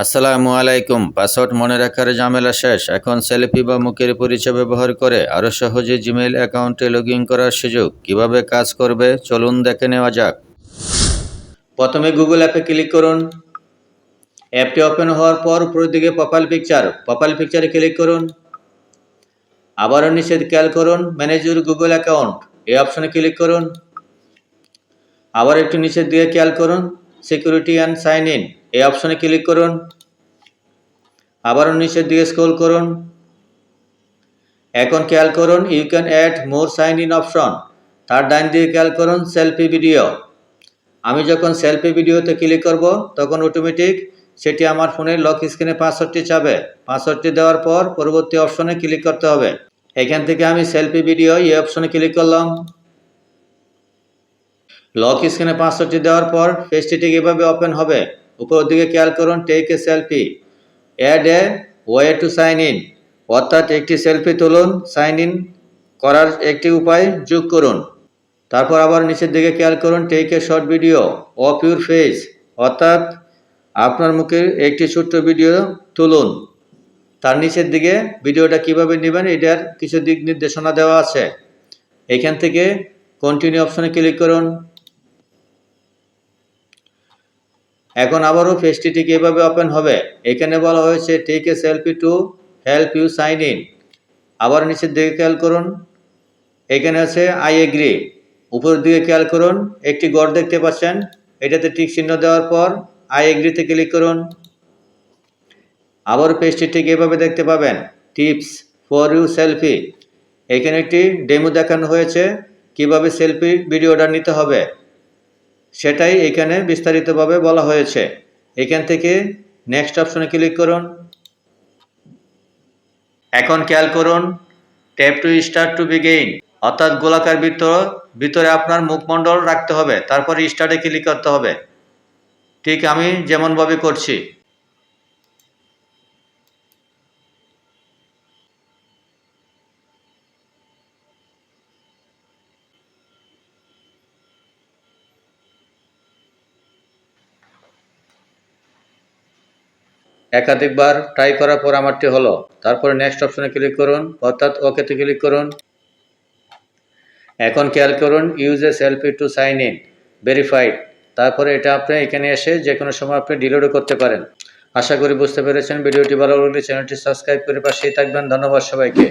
আসসালামু আলাইকুম। পাসওয়ার্ড মনে রাখার ঝামেলা শেষ। এখন সেলফি বা মুখের পরিচয় ব্যবহার করে আরও সহজে জিমেইল অ্যাকাউন্টে লগ ইন করার সুযোগ কিভাবে কাজ করবে চলুন দেখে নেওয়া যাক। প্রথমে গুগল অ্যাপে ক্লিক করুন। অ্যাপটি ওপেন হওয়ার পর উপরের দিকে প্রোফাইল পিকচারে ক্লিক করুন। আবারও নিচে খেয়াল করুন ম্যানেজ ইউর গুগল অ্যাকাউন্ট এই অপশনে ক্লিক করুন। আবার একটু নিচের দিকে খেয়াল করুন সিকিউরিটি অ্যান্ড সাইন ইন এই অপশনে ক্লিক করুন। আবারও নিচের দিকে স্ক্রল করুন। এখন খেয়াল করুন you can add more sign in option. তার ডান দিকে খেয়াল করুন সেলফি ভিডিও। আমি যখন সেলফি ভিডিওতে ক্লিক করব তখন অটোমেটিক সেটি আমার ফোনের লক স্ক্রিনে পাসওয়ার্ডটি চাবে। পাসওয়ার্ডটি দেওয়ার পর পরবর্তী অপশনে ক্লিক করতে হবে। এখান থেকে আমি সেলফি ভিডিও এই অপশনে ক্লিক করলাম। লক স্ক্রিনে পাসওয়ার্ডটি দেওয়ার পর পেজটি ঠিক এভাবে ওপেন হবে। উপরের দিকে খেয়াল করুন take a selfie, add a way to sign in, অর্থাৎ একটি সেলফি তুলুন, সাইন ইন করার একটি উপায় যোগ করুন। তারপর আবার নিচের দিকে খেয়াল করুন take a short video of your face, অর্থাৎ আপনার মুখের একটি ছোট্ট ভিডিও তুলুন। তার নিচের দিকে ভিডিওটা কিভাবে নেবেন এটার কিছু দিক নির্দেশনা দেওয়া আছে। এখান থেকে কন্টিনিউ অপশনে ক্লিক করুন। এখন আবারও পেজটি ঠিক এভাবে ওপেন হবে। এখানে বলা হয়েছে take a selfie to help you sign in. আবার নিচের দিকে খেয়াল করুন এখানে আছে আই এগ্রি। উপরের দিকে খেয়াল করুন একটি ঘর দেখতে পাচ্ছেন, এটাতে টিক চিহ্ন দেওয়ার পর আই এগ্রিতে ক্লিক করুন। আবার পেজটি ঠিক এভাবে দেখতে পাবেন টিপস ফর ইউ সেলফি। এখানে একটি ডেমো দেখানো হয়েছে কিভাবে সেলফি ভিডিওটা নিতে হবে, সেটাই এখানে বিস্তারিতভাবে বলা হয়েছে। এখান থেকে নেক্সট অপশনে ক্লিক করুন। এখন খেয়াল করুন tap to start to begin, অর্থাৎ গোলাকার ভিতরে আপনার মুখমণ্ডল রাখতে হবে, তারপরে স্টার্টে ক্লিক করতে হবে। ঠিক আমি যেমনভাবে করছি। একাধিকবার ট্রাই করার পর আমারটি হলো। তারপরে নেক্সট অপশনে ক্লিক করুন, অর্থাৎ ওকেতে ক্লিক করুন। এখন খেয়াল করুন use a selfie to sign in verified. তারপরে এটা আপনি এখানে এসে যে কোনো সময় আপনি ডিলিটও করতে পারেন। আশা করি বুঝতে পেরেছেন। ভিডিওটি ভালো লাগলে চ্যানেলটি সাবস্ক্রাইব করে পাশেই থাকবেন। ধন্যবাদ সবাইকে।